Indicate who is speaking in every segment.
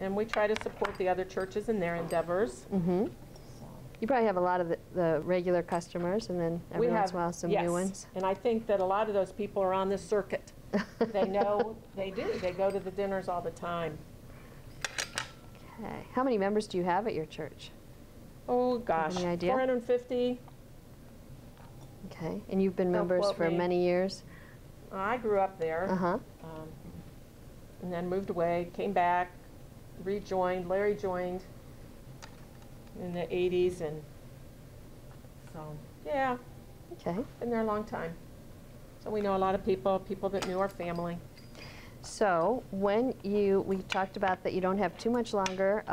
Speaker 1: And we try to support the other churches in their endeavors.
Speaker 2: Mm-hmm. You probably have a lot of the regular customers, and then every once in a while some new ones.
Speaker 1: And I think that a lot of those people are on this circuit. They know, they do. They go to the dinners all the time.
Speaker 2: Okay. How many members do you have at your church?
Speaker 1: Oh gosh,
Speaker 2: any idea?
Speaker 1: 450.
Speaker 2: Okay. And you've been members for many years?
Speaker 1: I grew up there.
Speaker 2: Uh-huh.
Speaker 1: And then moved away, came back, rejoined. Larry joined in the 80s, and so, yeah.
Speaker 2: Okay.
Speaker 1: Been there a long time. So we know a lot of people that knew our family.
Speaker 2: So when we talked about that you don't have too much longer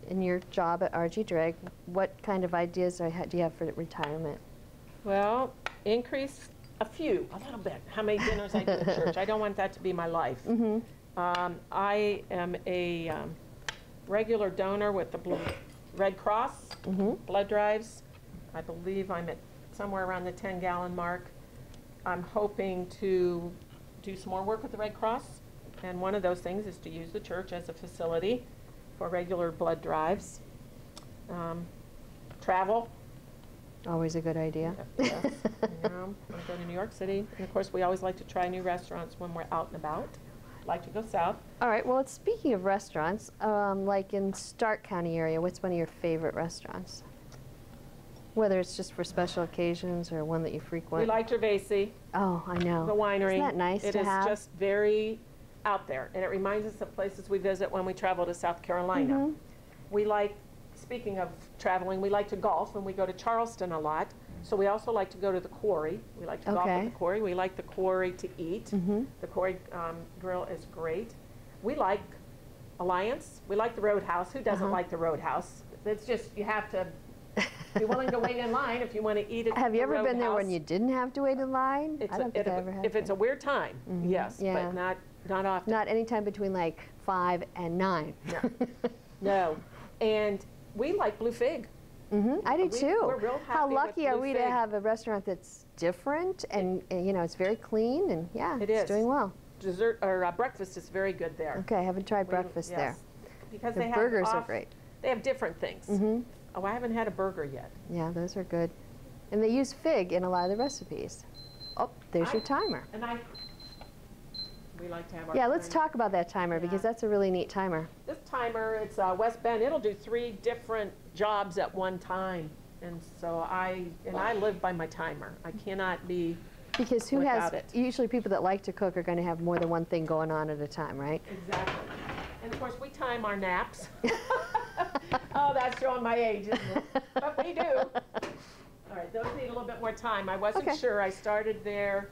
Speaker 2: in your job at RG Drag, what kind of ideas do you have for retirement?
Speaker 1: Well, increase a little bit, how many dinners I do at church. I don't want that to be my life.
Speaker 2: Mm-hmm.
Speaker 1: I am a regular donor with the Red Cross, blood drives. I believe I'm at somewhere around the 10-gallon mark. I'm hoping to do some more work with the Red Cross, and one of those things is to use the church as a facility for regular blood drives. Travel.
Speaker 2: Always a good idea.
Speaker 1: Yes. I go to New York City, and of course we always like to try new restaurants when we're out and about. Like to go south.
Speaker 2: All right, well, speaking of restaurants, like in Stark County area, what's one of your favorite restaurants? Whether it's just for special occasions or one that you frequent.
Speaker 1: We like Gervasi.
Speaker 2: Oh, I know.
Speaker 1: The winery.
Speaker 2: Isn't that nice to have?
Speaker 1: It is just very out there, and it reminds us of places we visit when we travel to South Carolina.
Speaker 2: Mm-hmm.
Speaker 1: We like, speaking of traveling, we like to golf, and we go to Charleston a lot. So we also like to go to the quarry. We like to golf at the quarry. We like the quarry to eat.
Speaker 2: Mm-hmm.
Speaker 1: The quarry grill is great. We like Alliance. We like the Roadhouse. Who doesn't like the Roadhouse? It's just, you have to be willing to wait in line if you want to eat at
Speaker 2: Have you ever
Speaker 1: Roadhouse.
Speaker 2: been there when you didn't have to wait in line? I don't think I ever have.
Speaker 1: If it's a weird time, yes, but not often.
Speaker 2: Not any time between like 5 and 9.
Speaker 1: No. No. And we like Blue Fig.
Speaker 2: Mm-hmm. I do too.
Speaker 1: We're real happy.
Speaker 2: How lucky are we to
Speaker 1: Fig.
Speaker 2: have a restaurant that's different and you know, it's very clean and it's doing well.
Speaker 1: Dessert or breakfast is very good there.
Speaker 2: Okay, I haven't tried breakfast there.
Speaker 1: Because
Speaker 2: the burgers are great.
Speaker 1: They have different things.
Speaker 2: Mm-hmm.
Speaker 1: Oh, I haven't had a burger yet.
Speaker 2: Yeah, those are good. And they use fig in a lot of the recipes. Oh, there's your timer.
Speaker 1: And we like to have our
Speaker 2: let's talk about that timer because that's a really neat timer.
Speaker 1: This timer, it's West Bend. It'll do 3 different jobs at one time. And so I live by my timer. I cannot be
Speaker 2: because usually people that like to cook are going to have more than one thing going on at a time, right?
Speaker 1: Exactly. And of course we time our naps. Oh, that's showing my age, isn't it? But we do. All right, those need a little bit more time. I wasn't sure. I started there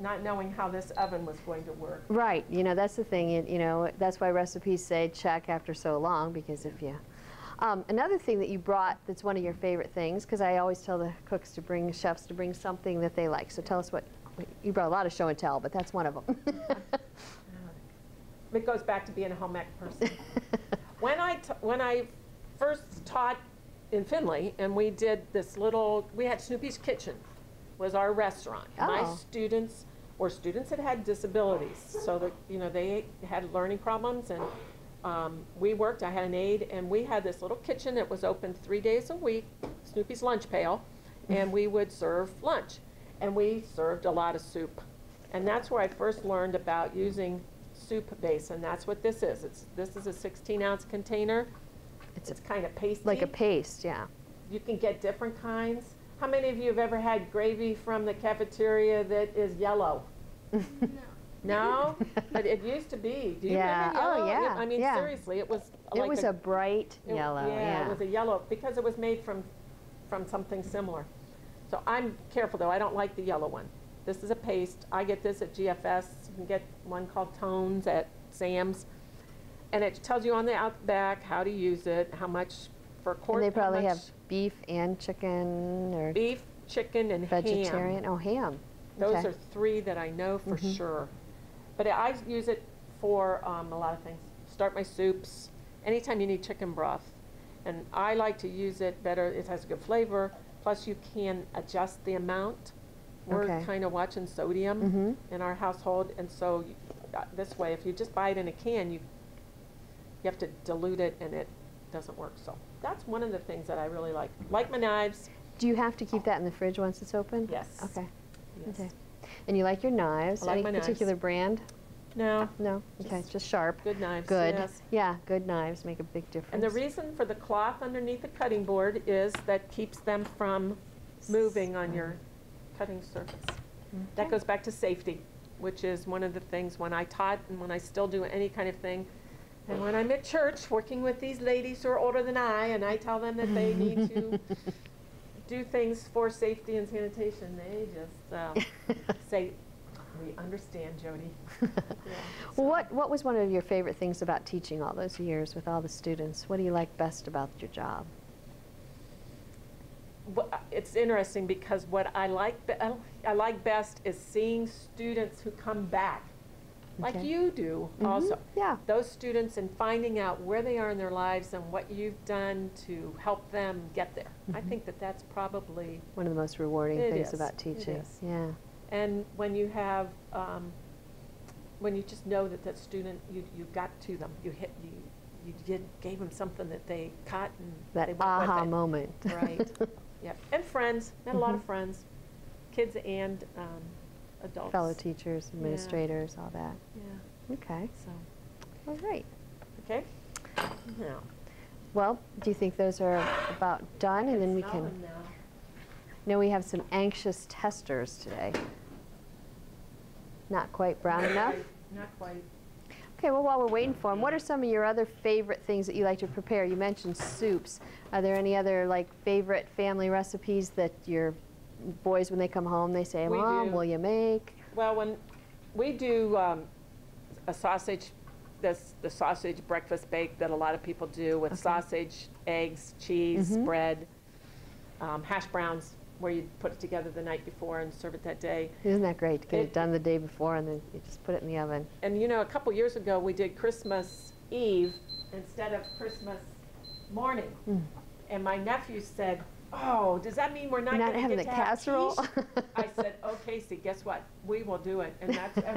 Speaker 1: not knowing how this oven was going to work.
Speaker 2: Right, you know, that's the thing, you know, that's why recipes say check after so long, because if you... another thing that you brought that's one of your favorite things, because I always tell the chefs to bring something that they like, so tell us what, you brought a lot of show and tell, but that's one of them.
Speaker 1: It goes back to being a home ec person. When I first taught in Findlay, and we did this we had Snoopy's Kitchen, was our restaurant.
Speaker 2: Oh.
Speaker 1: My students were students that had disabilities, so that, you know, they had learning problems, and we worked, I had an aide, and we had this little kitchen that was open 3 days a week, Snoopy's Lunch Pail, and we would serve lunch. And we served a lot of soup. And that's where I first learned about using soup base, and that's what this is. This is a 16-ounce container. It's kind of pasty.
Speaker 2: Like a paste, yeah.
Speaker 1: You can get different kinds. How many of you have ever had gravy from the cafeteria that is yellow? No. No? But it used to be. Do you remember yellow?
Speaker 2: Oh, yeah.
Speaker 1: I mean, seriously, it was like
Speaker 2: it was a bright yellow.
Speaker 1: Yeah, it was a yellow because it was made from something similar. So I'm careful, though. I don't like the yellow one. This is a paste. I get this at GFS. You can get one called Tones at Sam's. And it tells you on the out back how to use it, how much for a quart.
Speaker 2: And they probably have beef and chicken or
Speaker 1: beef, chicken, and
Speaker 2: vegetarian.
Speaker 1: ham.
Speaker 2: Oh, ham.
Speaker 1: Those are 3 that I know for sure. But I use it for a lot of things. Start my soups. Anytime you need chicken broth. And I like to use it better. It has a good flavor. Plus you can adjust the amount. We're kind of watching sodium in our household. And so this way, if you just buy it in a can, you have to dilute it and it doesn't work. So that's one of the things that I really like. Like my knives.
Speaker 2: Do you have to keep that in the fridge once it's open?
Speaker 1: Yes.
Speaker 2: Okay.
Speaker 1: Yes.
Speaker 2: Okay. And you like your knives?
Speaker 1: I like
Speaker 2: Any
Speaker 1: my knives.
Speaker 2: particular brand?
Speaker 1: No.
Speaker 2: No? Okay, just sharp.
Speaker 1: Good knives.
Speaker 2: Good.
Speaker 1: Yes.
Speaker 2: Yeah, good knives make a big difference.
Speaker 1: And the reason for the cloth underneath the cutting board is that keeps them from moving on your cutting surface. That goes back to safety, which is one of the things when I taught and when I still do any kind of thing. And when I'm at church working with these ladies who are older than I, and I tell them that they need to do things for safety and sanitation, they just say, we understand, Jody. Yeah, so.
Speaker 2: What was one of your favorite things about teaching all those years with all the students? What do you like best about your job?
Speaker 1: Well, it's interesting because what I like best is seeing students who come back, like
Speaker 2: Okay.
Speaker 1: you do also.
Speaker 2: Yeah.
Speaker 1: Those students and finding out where they are in their lives and what you've done to help them get there. I think that that's probably
Speaker 2: One of the most rewarding
Speaker 1: It
Speaker 2: things
Speaker 1: is.
Speaker 2: about
Speaker 1: It
Speaker 2: teaching.
Speaker 1: is.
Speaker 2: Yeah.
Speaker 1: And when you have, when you just know that that student, you got to them, gave them something that they caught and
Speaker 2: That
Speaker 1: they went
Speaker 2: aha
Speaker 1: with it.
Speaker 2: moment.
Speaker 1: Right. Yep. And friends. Met a lot of friends, kids and adults.
Speaker 2: Fellow teachers, administrators, all that.
Speaker 1: Yeah.
Speaker 2: Okay.
Speaker 1: So.
Speaker 2: All right.
Speaker 1: Okay. Now.
Speaker 2: Well, do you think those are about done? And then we
Speaker 1: Smell
Speaker 2: can.
Speaker 1: them now.
Speaker 2: Now we have some anxious testers today. Not quite brown enough?
Speaker 1: Not quite.
Speaker 2: Okay, well, while we're waiting for them, what are some of your other favorite things that you like to prepare? You mentioned soups. Are there any other, like, favorite family recipes that your boys, when they come home, they say,
Speaker 1: We
Speaker 2: Mom,
Speaker 1: do.
Speaker 2: will you make?
Speaker 1: Well, when we do a sausage, the sausage breakfast bake that a lot of people do with sausage, eggs, cheese, bread, hash browns, where you put it together the night before and serve it that day.
Speaker 2: Isn't that great to get it done the day before and then you just put it in the oven?
Speaker 1: And you know, a couple years ago we did Christmas Eve instead of Christmas morning. And my nephew said, "Oh, does that mean we're not
Speaker 2: You're
Speaker 1: going to
Speaker 2: having
Speaker 1: get
Speaker 2: the
Speaker 1: to have
Speaker 2: casserole?"
Speaker 1: quiche?" I said, "Oh, Casey, guess what? We will do it." And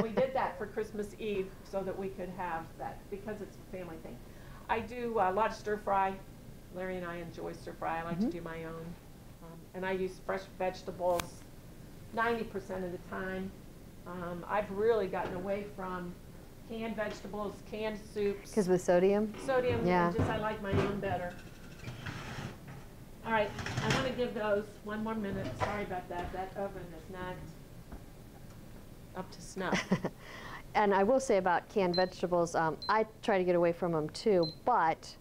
Speaker 1: we did that for Christmas Eve so that we could have that because it's a family thing. I do a lot of stir fry. Larry and I enjoy stir fry. I like to do my own. And I use fresh vegetables 90% of the time. I've really gotten away from canned vegetables, canned soups.
Speaker 2: Because with sodium?
Speaker 1: Sodium,
Speaker 2: Yeah.
Speaker 1: and just I like my own better. All right, I want to give those one more minute. Sorry about that. That oven is not up to snuff.
Speaker 2: And I will say about canned vegetables, I try to get away from them too, but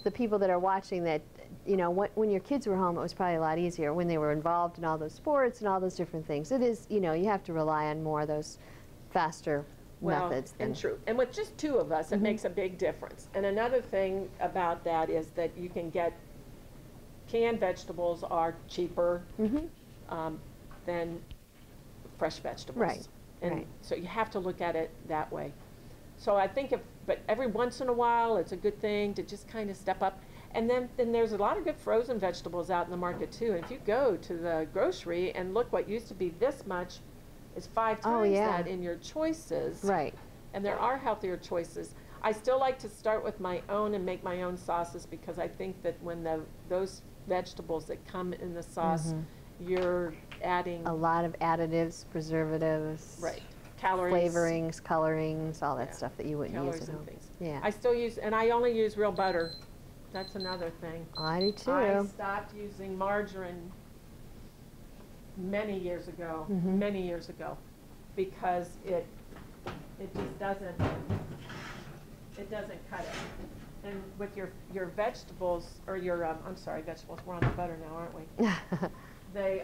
Speaker 2: the people that are watching that, you know, when your kids were home, it was probably a lot easier when they were involved in all those sports and all those different things. It is, you know, you have to rely on more of those faster methods.
Speaker 1: And true. And with just two of us, it makes a big difference. And another thing about that is that you can get canned vegetables are cheaper than fresh vegetables.
Speaker 2: Right.
Speaker 1: And
Speaker 2: right.
Speaker 1: so you have to look at it that way. So I think but every once in a while, it's a good thing to just kind of step up. And then there's a lot of good frozen vegetables out in the market too. And if you go to the grocery and look what used to be this much is 5 times that in your choices.
Speaker 2: Right.
Speaker 1: And there are healthier choices. I still like to start with my own and make my own sauces because I think that when those vegetables that come in the sauce, you're adding
Speaker 2: A lot of additives, preservatives,
Speaker 1: calories,
Speaker 2: flavorings, colorings, all that stuff that you wouldn't use
Speaker 1: calories
Speaker 2: at
Speaker 1: and
Speaker 2: home.
Speaker 1: things.
Speaker 2: Yeah.
Speaker 1: I still use, and I only use real butter. That's another thing.
Speaker 2: I do too.
Speaker 1: I stopped using margarine many years ago, because it just doesn't cut it. And with your vegetables, or your, I'm sorry, vegetables, we're on the butter now, aren't we? The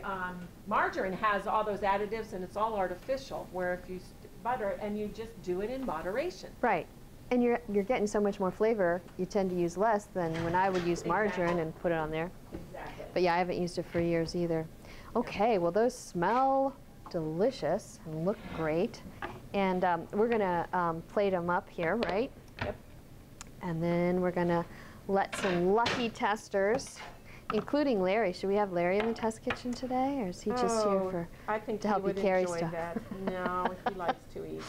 Speaker 1: margarine has all those additives and it's all artificial, where if you butter it and you just do it in moderation.
Speaker 2: Right. And you're getting so much more flavor, you tend to use less than when I would use margarine and put it on there.
Speaker 1: Exactly.
Speaker 2: But yeah, I haven't used it for years either. Okay, well those smell delicious and look great. And we're gonna plate them up here, right?
Speaker 1: Yep.
Speaker 2: And then we're gonna let some lucky testers, including Larry. Should we have Larry in the test kitchen today, or is he just here
Speaker 1: I think
Speaker 2: to help you carry
Speaker 1: enjoy
Speaker 2: stuff?
Speaker 1: that. No, he likes to eat.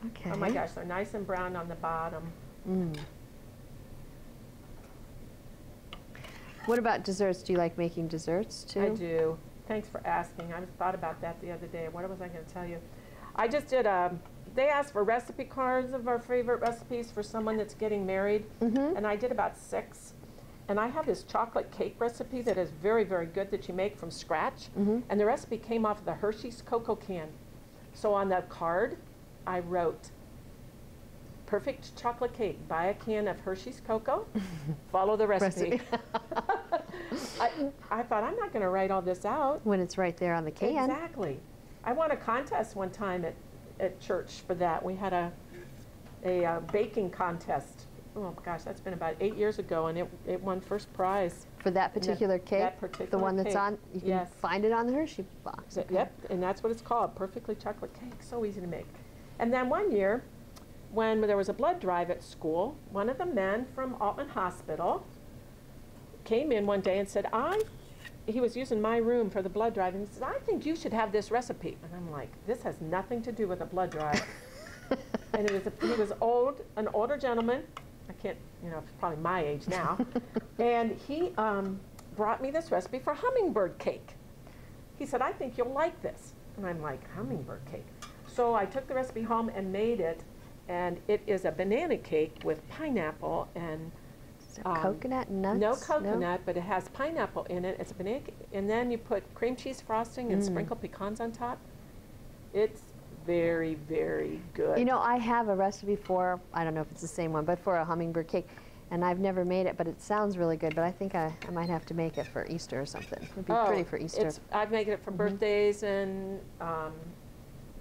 Speaker 2: Okay.
Speaker 1: Oh my gosh, they're nice and brown on the bottom.
Speaker 2: What about desserts? Do you like making desserts too?
Speaker 1: I do. Thanks for asking. I thought about that the other day. What was I going to tell you? I just did they asked for recipe cards of our favorite recipes for someone that's getting married, and I did about 6. And I have this chocolate cake recipe that is very, very good that you make from scratch. And the recipe came off of the Hershey's cocoa can. So on the card, I wrote, perfect chocolate cake, buy a can of Hershey's cocoa, follow the recipe. I thought, I'm not going to write all this out.
Speaker 2: When it's right there on the can.
Speaker 1: Exactly. I won a contest one time at church for that. We had a baking contest. Oh gosh, that's been about 8 years ago, and it won first prize.
Speaker 2: For that particular cake?
Speaker 1: That particular
Speaker 2: the one that's
Speaker 1: cake.
Speaker 2: on, you can find it on the Hershey box. Okay.
Speaker 1: Yep, and that's what it's called, perfectly chocolate cake. So easy to make. And then one year, when there was a blood drive at school, one of the men from Altman Hospital came in one day and said, he was using my room for the blood drive, and he said, I think you should have this recipe. And I'm like, this has nothing to do with a blood drive. And he was an older gentleman. I can't, probably my age now. And he brought me this recipe for hummingbird cake. He said, I think you'll like this. And I'm like, hummingbird cake. So I took the recipe home and made it, and it is a banana cake with pineapple and
Speaker 2: coconut nuts?
Speaker 1: No coconut, but it has pineapple in it. It's a banana cake. And then you put cream cheese frosting and sprinkle pecans on top. It's very, very good.
Speaker 2: You know, I have a recipe for, I don't know if it's the same one, but for a hummingbird cake. And I've never made it, but it sounds really good. But I think I might have to make it for Easter or something. It'd be pretty for Easter.
Speaker 1: I've made it for birthdays and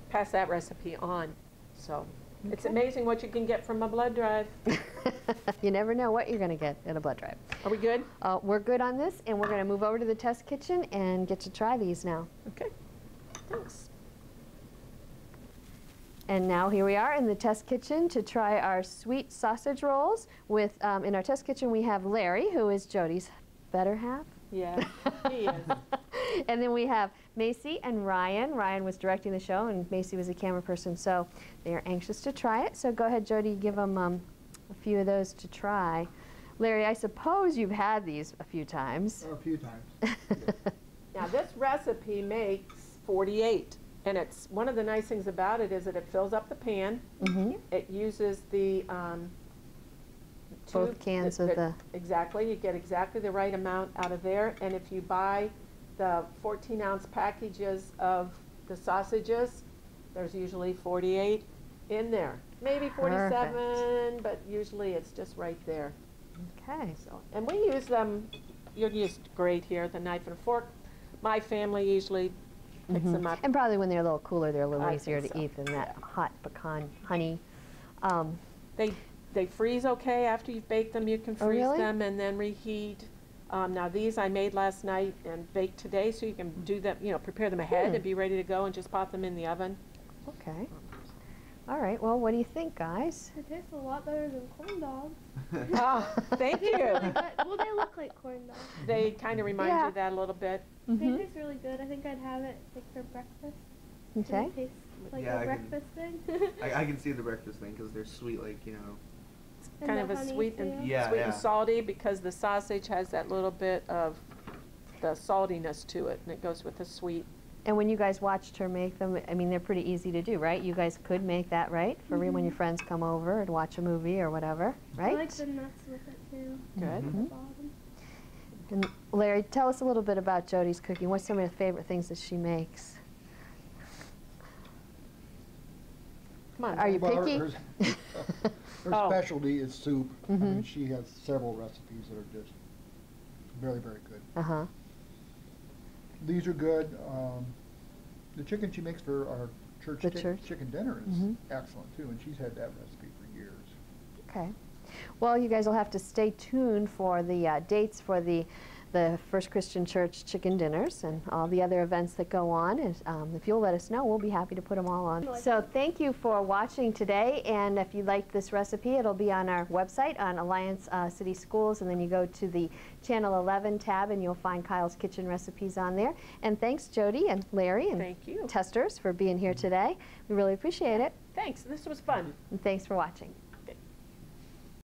Speaker 1: pass that recipe on. So it's amazing what you can get from a blood drive.
Speaker 2: You never know what you're going to get at a blood drive.
Speaker 1: Are we good?
Speaker 2: We're good on this, and we're going to move over to the test kitchen and get to try these now.
Speaker 1: Okay. Thanks.
Speaker 2: And now here we are in the test kitchen to try our sweet sausage rolls. With in our test kitchen we have Larry, who is Jody's better half.
Speaker 1: Yeah, he is.
Speaker 2: And then we have Macy and Ryan. Ryan was directing the show, and Macy was a camera person, so they are anxious to try it. So go ahead, Jody, give them a few of those to try. Larry, I suppose you've had these a few times.
Speaker 3: A few times.
Speaker 1: Now this recipe makes 48. And it's one of the nice things about it is that it fills up the pan. It uses the
Speaker 2: both cans of the
Speaker 1: exactly. You get exactly the right amount out of there. And if you buy the 14-ounce packages of the sausages, there's usually 48 in there. Maybe 47,
Speaker 2: Perfect.
Speaker 1: but usually it's just right there.
Speaker 2: Okay.
Speaker 1: So, and we use them. You're used great here, the knife and fork. My family usually mix them up.
Speaker 2: And probably when they're a little cooler, they're a little easier to
Speaker 1: so.
Speaker 2: eat than that hot pecan honey.
Speaker 1: They freeze okay after you've baked them. You can freeze
Speaker 2: really?
Speaker 1: them and then reheat. Now these I made last night and baked today, so you can do them, prepare them ahead and be ready to go and just pop them in the oven.
Speaker 2: Okay. All right. Well, what do you think, guys?
Speaker 4: It tastes a lot better than corn dogs.
Speaker 1: Oh, thank you.
Speaker 4: Well, they look like corn dogs.
Speaker 1: They kind of remind you of that a little bit.
Speaker 4: They taste really good. I think I'd have it like for breakfast.
Speaker 2: Okay.
Speaker 4: It tastes like
Speaker 3: Yeah,
Speaker 4: a
Speaker 3: I
Speaker 4: breakfast thing.
Speaker 3: I can see the breakfast thing because they're sweet, like,
Speaker 4: And
Speaker 1: Kind
Speaker 4: the
Speaker 1: of a
Speaker 4: honey,
Speaker 1: sweet
Speaker 4: too.
Speaker 1: and
Speaker 3: Yeah,
Speaker 1: sweet
Speaker 3: yeah.
Speaker 1: and salty because the sausage has that little bit of the saltiness to it, and it goes with the sweet.
Speaker 2: And when you guys watched her make them, I mean, they're pretty easy to do, right? You guys could make that, right? For when your friends come over and watch a movie or whatever, right?
Speaker 4: I like the nuts with it too.
Speaker 1: Good.
Speaker 4: At the bottom.
Speaker 2: And Larry, tell us a little bit about Jody's cooking. What's some of the favorite things that she makes?
Speaker 1: Come on.
Speaker 2: Are you
Speaker 3: Well,
Speaker 2: picky?
Speaker 3: her
Speaker 1: Oh.
Speaker 3: specialty is soup. I mean, she has several recipes that are just very, very good.
Speaker 2: Uh-huh.
Speaker 3: These are good. The chicken she makes for our church,
Speaker 2: The church?
Speaker 3: chicken dinner is excellent too, and she's had that recipe for years.
Speaker 2: Okay. Well, you guys will have to stay tuned for the dates for the First Christian Church chicken dinners and all the other events that go on. And if you'll let us know, we'll be happy to put them all on. So thank you for watching today. And if you like this recipe, it'll be on our website on Alliance City Schools. And then you go to the Channel 11 tab and you'll find Kyle's Kitchen recipes on there. And thanks, Jody and Larry and
Speaker 1: Thank you.
Speaker 2: testers for being here today. We really appreciate it.
Speaker 1: Thanks. This was fun.
Speaker 2: And thanks for watching.